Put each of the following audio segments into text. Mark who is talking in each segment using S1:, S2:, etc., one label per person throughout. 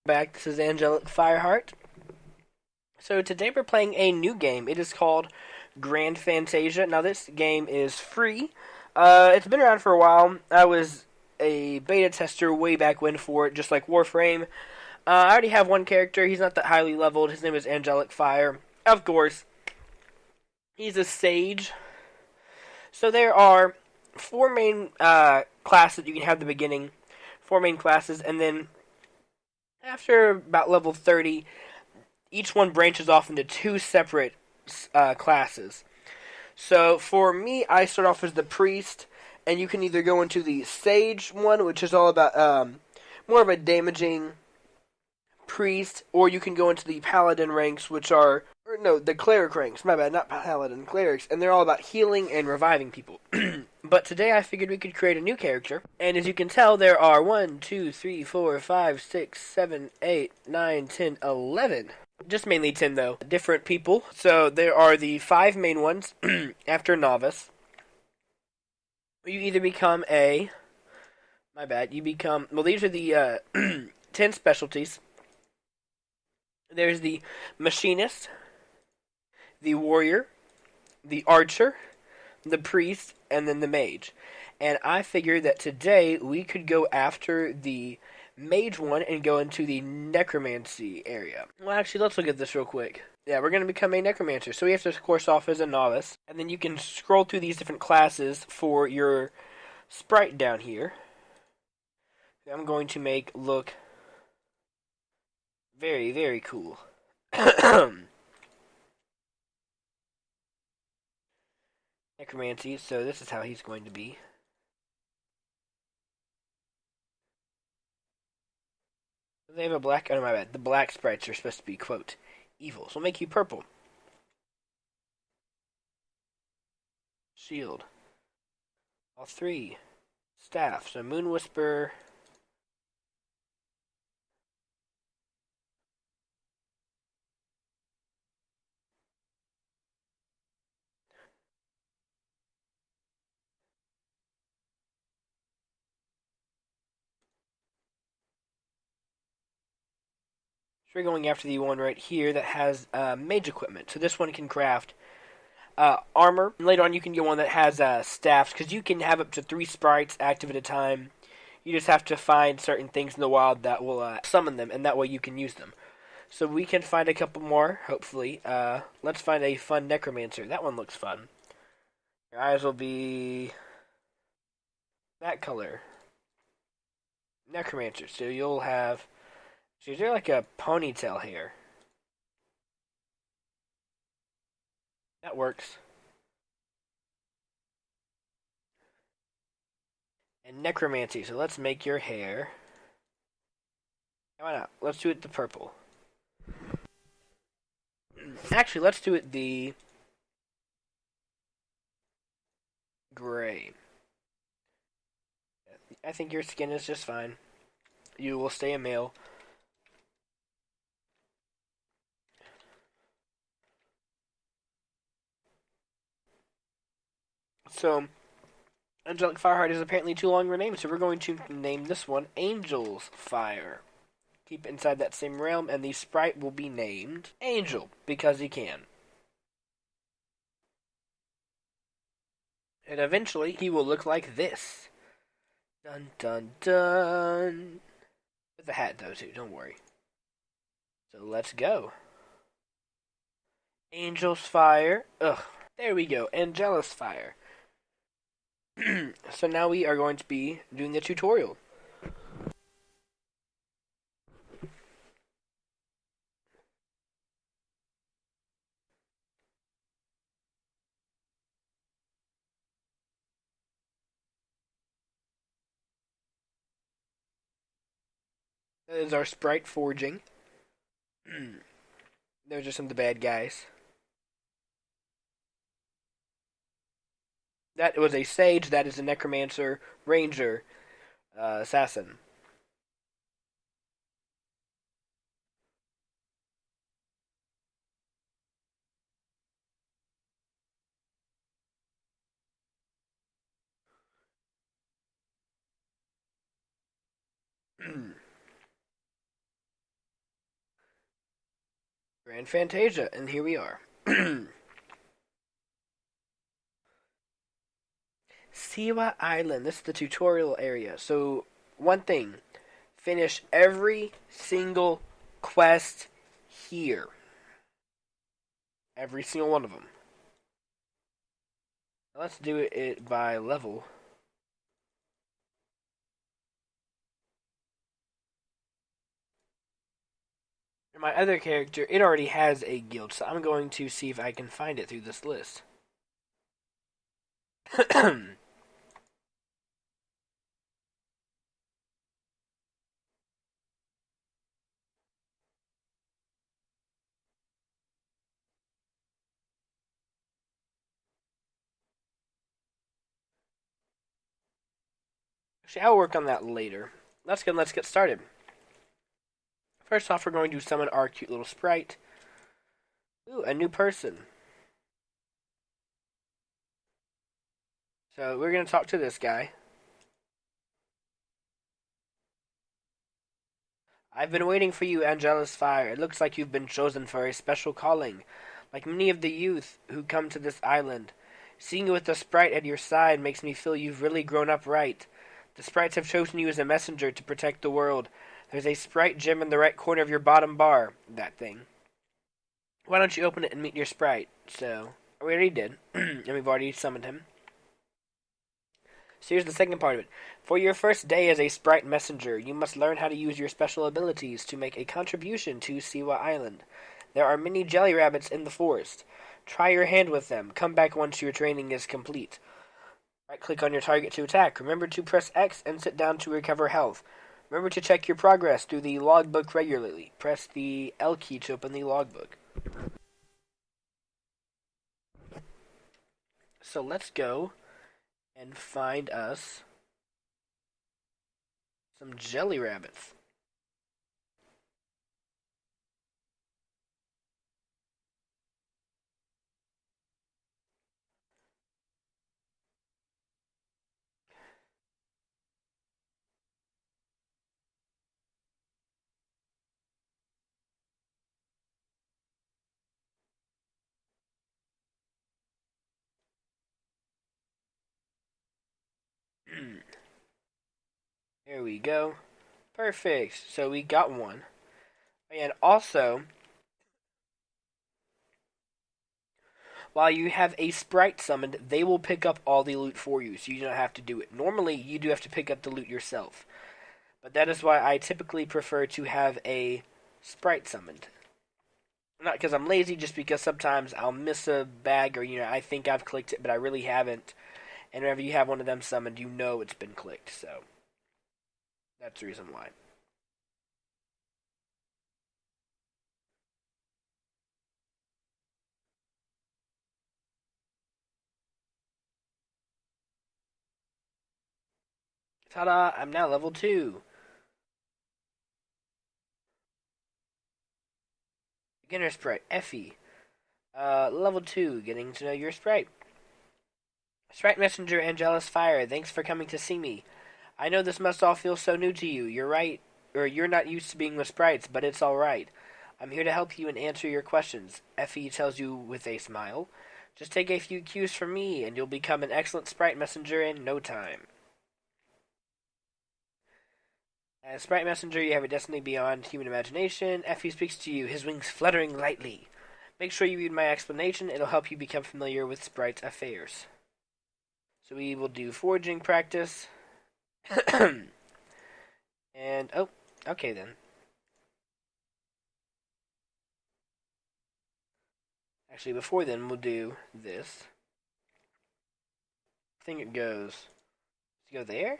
S1: Back, this is Angelic Fireheart. So today we're playing a new game. It is called Grand Fantasia. Now this game is free. It's been around for a while. I was a beta tester way back when for it, just like Warframe. I already have one character. He's not that highly leveled. His name is Angelic Fire. Of course, he's a sage. So there are four main classes you can have at the beginning. Four main classes, and then after about level 30, each one branches off into two separate classes. So for me, I start off as the priest, and you can either go into the sage one, which is all about more of a damaging priest, or you can go into the paladin ranks, which are the cleric ranks. My bad, not paladin, clerics, and they're all about healing and reviving people. But today I figured we could create a new character, and as you can tell, there are 1, 2, 3, 4, 5, 6, 7, 8, 9, 10, 11. Just mainly 10, though. Different people. So there are the 5 main ones after novice. You either become a... My bad. You become... Well, these are the 10 specialties. There's the machinist, the warrior, the archer, the priest, and then the mage. And I figured that today we could go after the mage one and go into the necromancy area. Well, actually, let's look at this real quick. Yeah, we're going to become a necromancer. So we have to course off as a novice. And then you can scroll through these different classes for your sprite down here. I'm going to make look very, very cool. Necromancy, so this is how he's going to be. They have a black... Oh, my bad. The black sprites are supposed to be, quote, evil. So we'll make you purple. Shield. All 3. Staff. So Moon Whisper. So we're going after the one right here that has mage equipment. So this one can craft armor. And later on, you can get one that has staffs, because you can have up to 3 sprites active at a time. You just have to find certain things in the wild that will summon them, and that way you can use them. So we can find a couple more, hopefully. Let's find a fun necromancer. That one looks fun. Your eyes will be that color. Necromancer. So you'll have... So is there like a ponytail here? That works. And necromancy, so let's make your hair. Why not? Let's do it the purple. Actually, let's do it the gray. I think your skin is just fine. You will stay a male. So, Angelic Fireheart is apparently too long of a name, so we're going to name this one Angel's Fire. Keep it inside that same realm, and the sprite will be named Angel, because he can. And eventually, he will look like this. Dun dun dun. With a hat, though, too, don't worry. So let's go. Angel's Fire. Ugh. There we go. Angelus Fire. So now we are going to be doing the tutorial. That is our sprite forging. Those are some of the bad guys. That was a sage, that is a necromancer, ranger, assassin. Grand Fantasia, and here we are. Siwa Island. This is the tutorial area. So, one thing. Finish every single quest here. Every single one of them. Let's do it by level. My other character, it already has a guild, so I'm going to see if I can find it through this list. Actually, I'll work on that later. Let's get started. First off, we're going to summon our cute little sprite. Ooh, a new person. So we're going to talk to this guy. I've been waiting for you, Angelus Fire. It looks like you've been chosen for a special calling. Like many of the youth who come to this island, seeing you with the sprite at your side makes me feel you've really grown up right. The sprites have chosen you as a messenger to protect the world. There's a sprite gem in the right corner of your bottom bar. That thing. Why don't you open it and meet your sprite? So, we already did. And we've already summoned him. So here's the second part of it. For your first day as a sprite messenger, you must learn how to use your special abilities to make a contribution to Siwa Island. There are many jelly rabbits in the forest. Try your hand with them. Come back once your training is complete. Right-click on your target to attack. Remember to press X and sit down to recover health. Remember to check your progress through the logbook regularly. Press the L key to open the logbook. So let's go and find us some jelly rabbits. There we go. Perfect. So we got one. And also, while you have a sprite summoned, they will pick up all the loot for you, so you don't have to do it. Normally, you do have to pick up the loot yourself. But that is why I typically prefer to have a sprite summoned. Not because I'm lazy, just because sometimes I'll miss a bag or, I think I've clicked it, but I really haven't. And whenever you have one of them summoned, you know it's been clicked, so that's the reason why. Ta-da! I'm now level 2. Beginner sprite, Effie. Level 2, getting to know your sprite. Sprite Messenger Angelus Fire, thanks for coming to see me. I know this must all feel so new to you. You're right, or you're not used to being with sprites, but it's alright. I'm here to help you and answer your questions. Effie tells you with a smile. Just take a few cues from me, and you'll become an excellent sprite messenger in no time. As Sprite Messenger, you have a destiny beyond human imagination. Effie speaks to you, his wings fluttering lightly. Make sure you read my explanation. It'll help you become familiar with Sprite's affairs. So we will do foraging practice. And, oh, okay then. Actually, before then, we'll do this. I think it goes... Does it go there?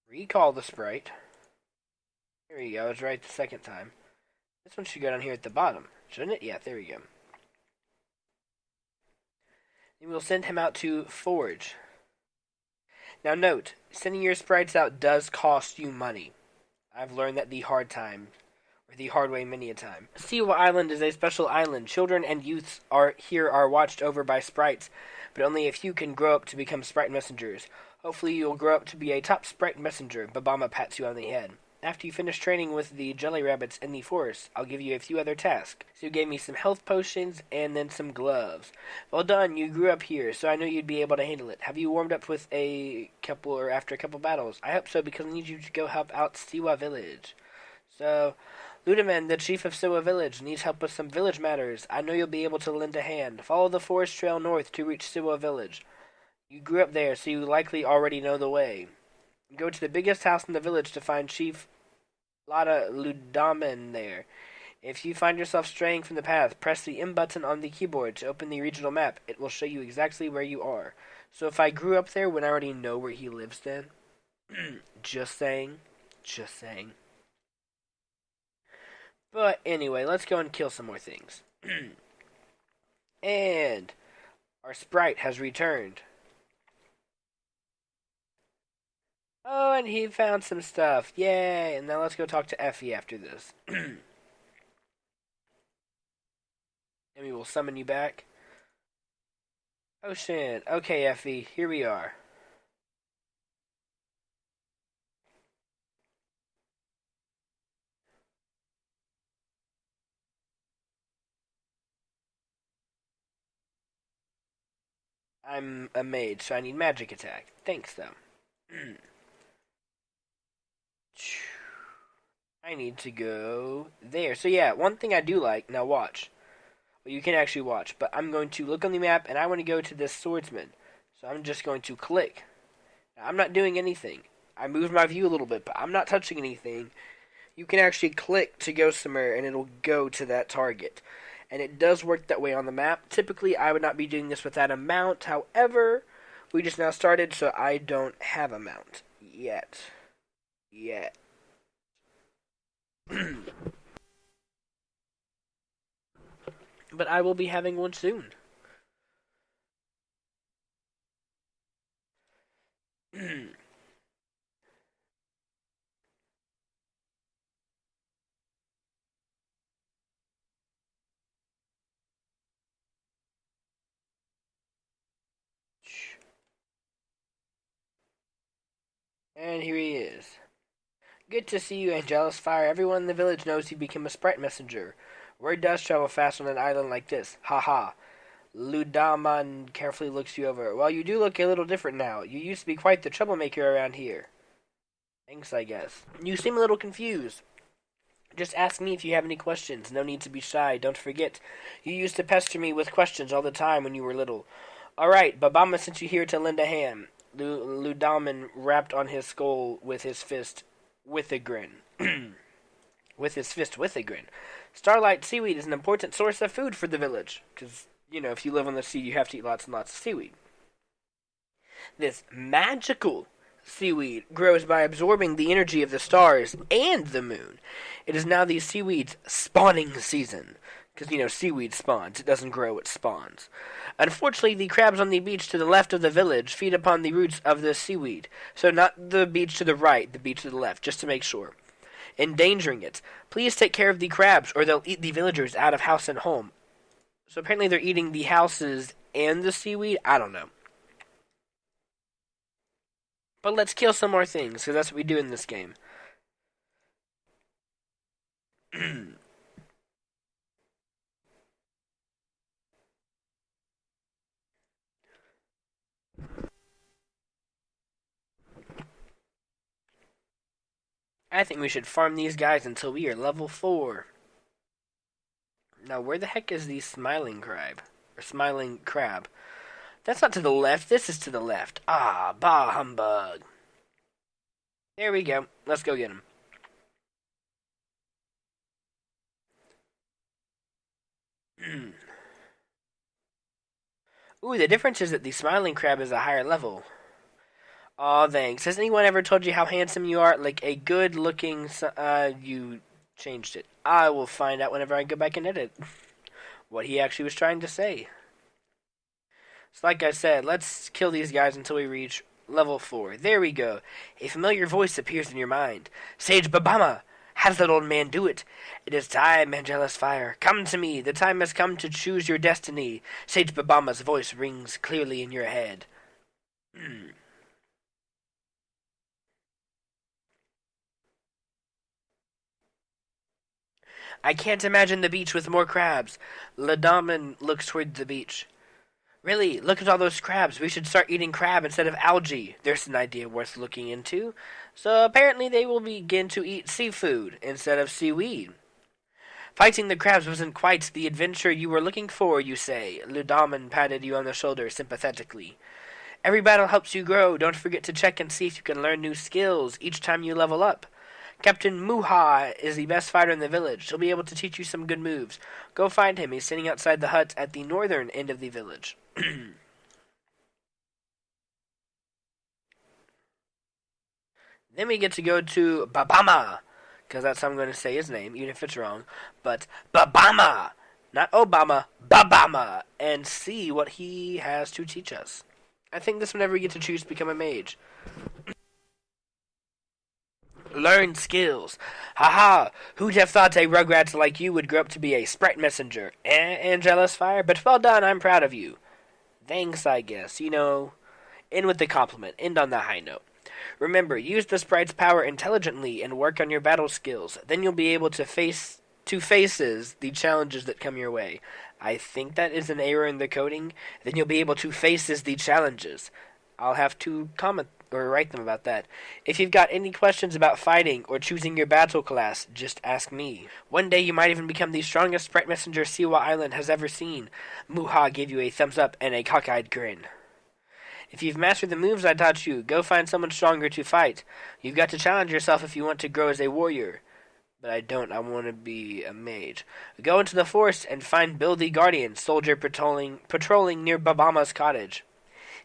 S1: Recall the sprite. There we go, I was right the second time. This one should go down here at the bottom, shouldn't it? Yeah, there we go. And we'll send him out to forage. Now note, sending your sprites out does cost you money. I've learned that the hard way many a time. Siwa Island is a special island. Children and youths are watched over by sprites, but only a few can grow up to become sprite messengers. Hopefully you'll grow up to be a top sprite messenger. Babama pats you on the head. after you finish training with the jelly rabbits in the forest, I'll give you a few other tasks. So you gave me some health potions and then some gloves. Well done, you grew up here, so I knew you'd be able to handle it. Have you warmed up with after a couple battles? I hope so, because I need you to go help out Siwa village. So, Ludeman, the chief of Siwa village, needs help with some village matters. I know you'll be able to lend a hand. Follow the forest trail north to reach Siwa village. You grew up there, so you likely already know the way. Go to the biggest house in the village to find Chief Lada Ludaman there. If you find yourself straying from the path, press the M button on the keyboard to open the regional map. It will show you exactly where you are. So if I grew up there, would I already know where he lives then? Just saying. Just saying. But anyway, let's go and kill some more things. And our sprite has returned. Oh, and he found some stuff. Yay! And now let's go talk to Effie after this. And we will summon you back. Ocean. Okay, Effie, here we are. I'm a mage, so I need magic attack. Thanks, though. I need to go there. So yeah, one thing I do like, now watch. Well, you can actually watch, but I'm going to look on the map, and I want to go to this swordsman. So I'm just going to click. Now, I'm not doing anything. I moved my view a little bit, but I'm not touching anything. You can actually click to go somewhere, and it'll go to that target. And it does work that way on the map. Typically, I would not be doing this without a mount. However, we just now started, so I don't have a mount yet. But I will be having one soon. And here he is. Good to see you, Angelus Fire. Everyone in the village knows you became a sprite messenger. Word does travel fast on an island like this. Ha ha. Ludaman carefully looks you over. Well, you do look a little different now. You used to be quite the troublemaker around here. Thanks, I guess. You seem a little confused. Just ask me if you have any questions. No need to be shy. Don't forget, you used to pester me with questions all the time when you were little. Alright, Babama sent you here to lend a hand. Ludaman rapped on his skull with his fist with a grin. With his fist with a grin. Starlight seaweed is an important source of food for the village. Because, if you live on the sea, you have to eat lots and lots of seaweed. This magical seaweed grows by absorbing the energy of the stars and the moon. It is now the seaweed's spawning season. Because, seaweed spawns. It doesn't grow, it spawns. Unfortunately, the crabs on the beach to the left of the village feed upon the roots of the seaweed. So not the beach to the right, the beach to the left, just to make sure. Endangering it. Please take care of the crabs, or they'll eat the villagers out of house and home. So apparently they're eating the houses and the seaweed? I don't know. But let's kill some more things, because that's what we do in this game. I think we should farm these guys until we are level 4. Now, where the heck is the smiling crab? Or smiling crab? That's not to the left. This is to the left. Ah, bah humbug. There we go. Let's go get him. Ooh, the difference is that the smiling crab is a higher level. Aw, thanks. Has anyone ever told you how handsome you are? Like a good-looking... you changed it. I will find out whenever I go back and edit what he actually was trying to say. So like I said, let's kill these guys until we reach level 4. There we go. A familiar voice appears in your mind. Sage Babama! How does that old man do it? It is time, Angelus Fire. Come to me. The time has come to choose your destiny. Sage Babama's voice rings clearly in your head. I can't imagine the beach with more crabs. Ladaman looks toward the beach. Really, look at all those crabs. We should start eating crab instead of algae. There's an idea worth looking into. So apparently they will begin to eat seafood instead of seaweed. Fighting the crabs wasn't quite the adventure you were looking for, you say. Ludaman patted you on the shoulder sympathetically. Every battle helps you grow. Don't forget to check and see if you can learn new skills each time you level up. Captain Muha is the best fighter in the village. He'll be able to teach you some good moves. Go find him. He's sitting outside the hut at the northern end of the village. Then we get to go to Babama, because that's how I'm going to say his name, even if it's wrong. But Babama, not Obama, Babama, and see what he has to teach us. I think this whenever we get to choose to become a mage. Learn skills. Haha, who'd have thought a rugrat like you would grow up to be a sprite messenger? Angelus Fire? But well done, I'm proud of you. Thanks, I guess. You know, end with the compliment. End on the high note. Remember, use the sprite's power intelligently and work on your battle skills. Then you'll be able to faces the challenges that come your way. I think that is an error in the coding. Then you'll be able to faces the challenges. I'll have to comment or write them about that. If you've got any questions about fighting or choosing your battle class, just ask me. One day you might even become the strongest sprite messenger Siwa Island has ever seen. Muha gave you a thumbs up and a cockeyed grin. If you've mastered the moves I taught you, go find someone stronger to fight. You've got to challenge yourself if you want to grow as a warrior. But I don't. I want to be a mage. Go into the forest and find Bill the Guardian, soldier patrolling near Babama's cottage.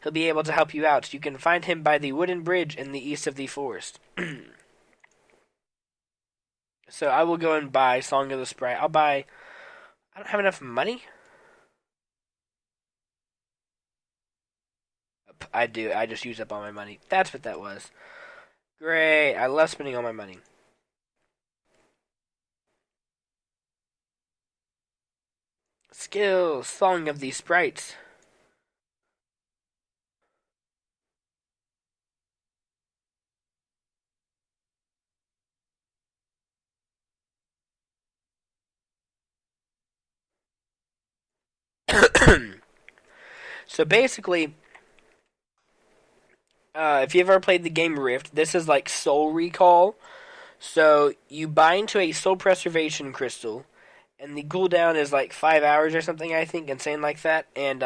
S1: He'll be able to help you out. You can find him by the wooden bridge in the east of the forest. So I will go and buy Song of the Sprite. I don't have enough money? I do. I just used up all my money. That's what that was. Great. I love spending all my money. Skills. Song of the Sprites. So basically, if you've ever played the game Rift, this is like Soul Recall. So you bind to a soul preservation crystal, and the cooldown is like 5 hours or something, I think, insane like that. And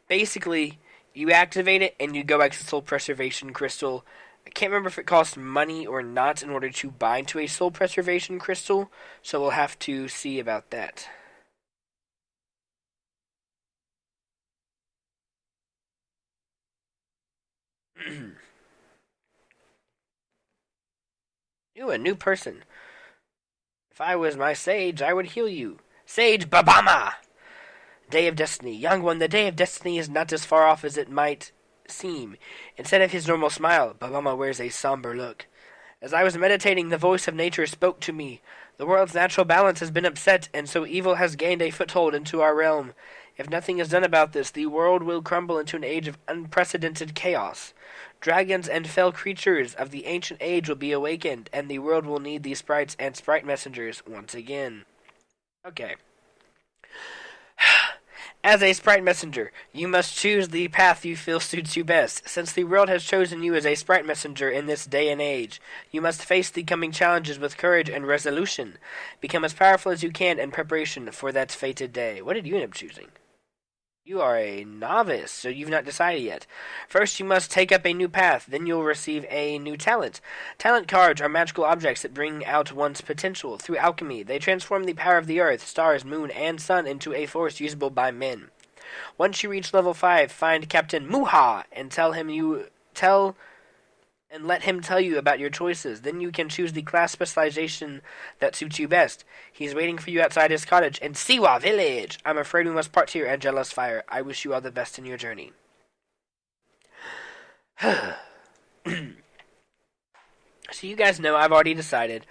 S1: basically, you activate it and you go back to the soul preservation crystal. I can't remember if it costs money or not in order to bind to a soul preservation crystal, so we'll have to see about that. Ooh, a new person. If I was my sage, I would heal you. Sage Babama! Day of Destiny. Young one, the Day of Destiny is not as far off as it might seem. Instead of his normal smile, Babama wears a somber look. As I was meditating, the voice of nature spoke to me. The world's natural balance has been upset, and so evil has gained a foothold into our realm. If nothing is done about this, the world will crumble into an age of unprecedented chaos. Dragons and fell creatures of the ancient age will be awakened, and the world will need these sprites and sprite messengers once again. Okay. As a sprite messenger, you must choose the path you feel suits you best. Since the world has chosen you as a sprite messenger in this day and age, you must face the coming challenges with courage and resolution. Become as powerful as you can in preparation for that fated day. What did you end up choosing? You are a novice, so you've not decided yet. First, you must take up a new path, then you'll receive a new talent. Talent cards are magical objects that bring out one's potential. Through alchemy, they transform the power of the earth, stars, moon, and sun into a force usable by men. Once you reach level 5, find Captain Muha and let him tell you about your choices. Then you can choose the class specialization that suits you best. He's waiting for you outside his cottage in Siwa Village. I'm afraid we must part here, Angelus Fire. I wish you all the best in your journey. So you guys know I've already decided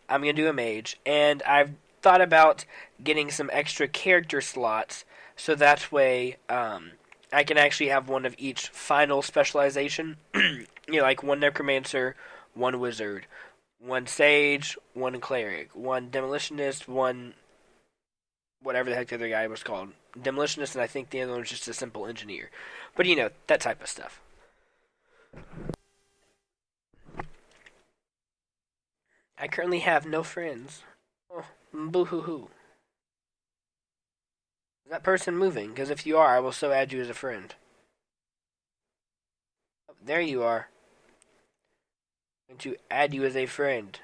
S1: I'm going to do a mage, and I've thought about getting some extra character slots so that way I can actually have one of each final specialization. Like one necromancer, one wizard, one sage, one cleric, one demolitionist, one whatever the heck the other guy was called. Demolitionist, and I think the other one was just a simple engineer. But you know, that type of stuff. I currently have no friends. Oh, boo hoo hoo. Is that person moving? Because if you are, I will so add you as a friend. Oh, there you are. I'm going to add you as a friend.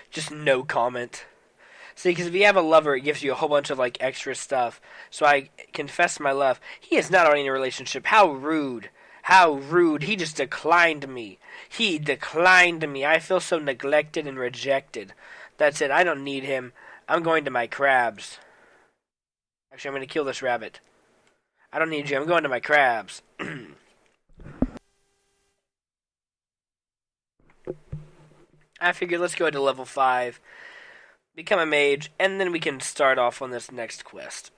S1: Just no comment. See, because if you have a lover, it gives you a whole bunch of like extra stuff. So I confess my love. He is not already in a relationship. How rude. How rude. He just declined me. He declined me. I feel so neglected and rejected. That's it. I don't need him. I'm going to my crabs. Actually, I'm going to kill this rabbit. I don't need you. I'm going to my crabs. I figured let's go to level 5. Become a mage, and then we can start off on this next quest.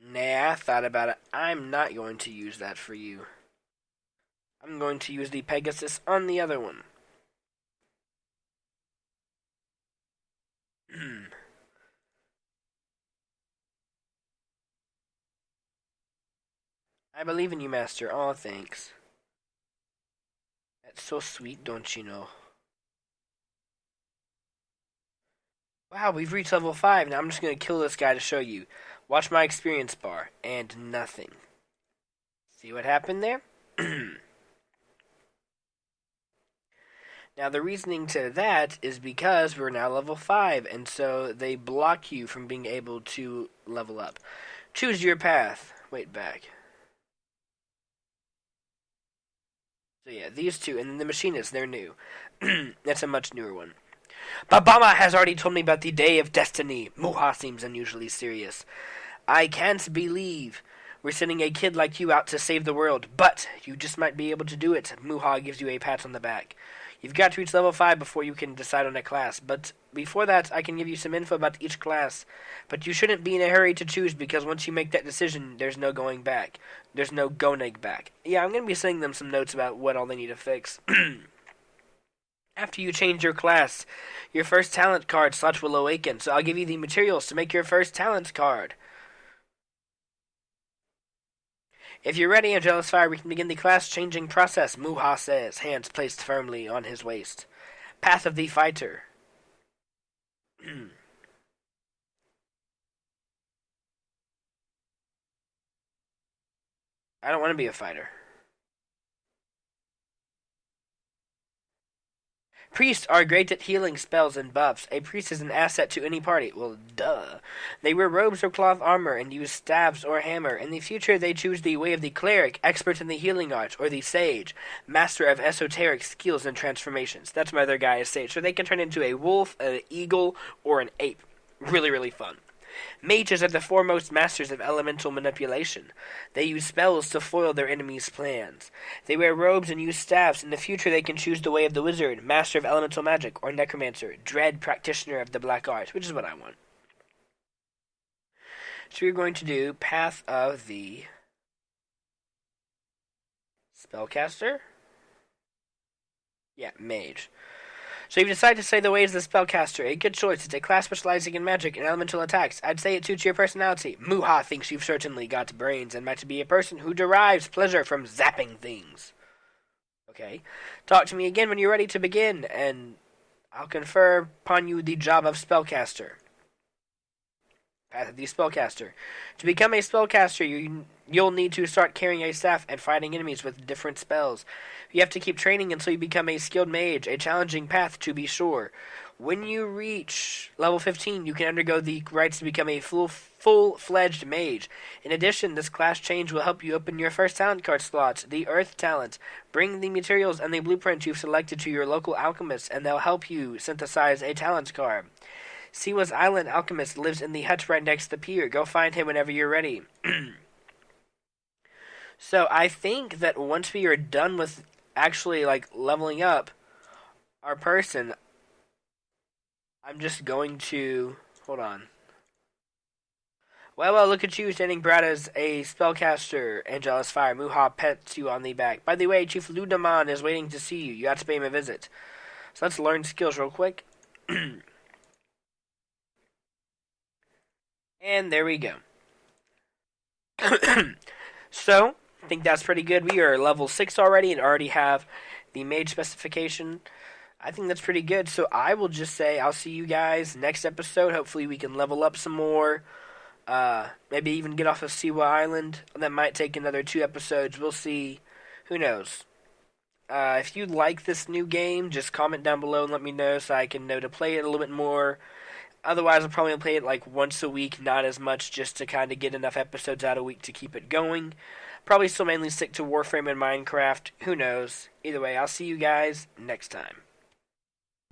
S1: Nah, I thought about it. I'm not going to use that for you. I'm going to use the Pegasus on the other one. I believe in you, Master. Aw, thanks. That's so sweet, don't you know? Wow, we've reached level 5. Now I'm just going to kill this guy to show you. Watch my experience bar. And nothing. See what happened there? Now, the reasoning to that is because we're now level 5, and so they block you from being able to level up. Choose your path. Wait, back. So yeah, these two, and then the Machinists, they're new. That's a much newer one. Babama has already told me about the Day of Destiny. Muha seems unusually serious. I can't believe we're sending a kid like you out to save the world, but you just might be able to do it. Muha gives you a pat on the back. You've got to reach level 5 before you can decide on a class, but before that, I can give you some info about each class. But you shouldn't be in a hurry to choose, because once you make that decision, there's no going back. There's no going back. Yeah, I'm going to be sending them some notes about what all they need to fix. After you change your class, your first talent card slot will awaken, so I'll give you the materials to make your first talent card. If you're ready, Angelus Fire, we can begin the class-changing process, Muha says, hands placed firmly on his waist. Path of the Fighter. I don't want to be a fighter. Priests are great at healing spells and buffs. A priest is an asset to any party. Well, duh. They wear robes or cloth armor and use staves or hammer. In the future, they choose the way of the cleric, expert in the healing arts, or the sage, master of esoteric skills and transformations. That's my other guy is sage. So they can turn into a wolf, an eagle, or an ape. Really, really fun. Mages are the foremost masters of elemental manipulation. They use spells to foil their enemies' plans. They wear robes and use staffs. In the future, they can choose the way of the wizard, master of elemental magic, or necromancer, dread practitioner of the black arts, which is what I want. So we're going to do Path of the Spellcaster? Yeah, Mage. So you've decided to say the ways of the Spellcaster. A good choice. It's a class specializing in magic and elemental attacks. I'd say it suits your personality. Muha thinks you've certainly got brains and might be a person who derives pleasure from zapping things. Okay. Talk to me again when you're ready to begin, and I'll confer upon you the job of Spellcaster. Path of the Spellcaster. To become a Spellcaster, you'll need to start carrying a staff and fighting enemies with different spells. You have to keep training until you become a skilled mage, a challenging path to be sure. When you reach level 15, you can undergo the rites to become a full-fledged mage. In addition, this class change will help you open your first talent card slot, the Earth talent. Bring the materials and the blueprint you've selected to your local alchemist, and they'll help you synthesize a talent card. Siwa's Island alchemist lives in the hut right next to the pier. Go find him whenever you're ready. So I think that once we are done with actually like leveling up our person, I'm just going to hold on. Well, look at you standing proud as a spellcaster. Angelus Fire. Muha pets you on the back. By the way, Chief Ludaman is waiting to see you. You got to pay him a visit. So let's learn skills real quick. And there we go. So, I think that's pretty good. We are level 6 already and already have the mage specification. I think that's pretty good. So I will just say I'll see you guys next episode. Hopefully we can level up some more. Maybe even get off of Siwa Island. That might take another 2 episodes. We'll see. Who knows? If you like this new game, just comment down below and let me know so I can know to play it a little bit more. Otherwise, I'll probably play it like once a week, not as much, just to kind of get enough episodes out a week to keep it going. Probably still mainly stick to Warframe and Minecraft. Who knows? Either way, I'll see you guys next time.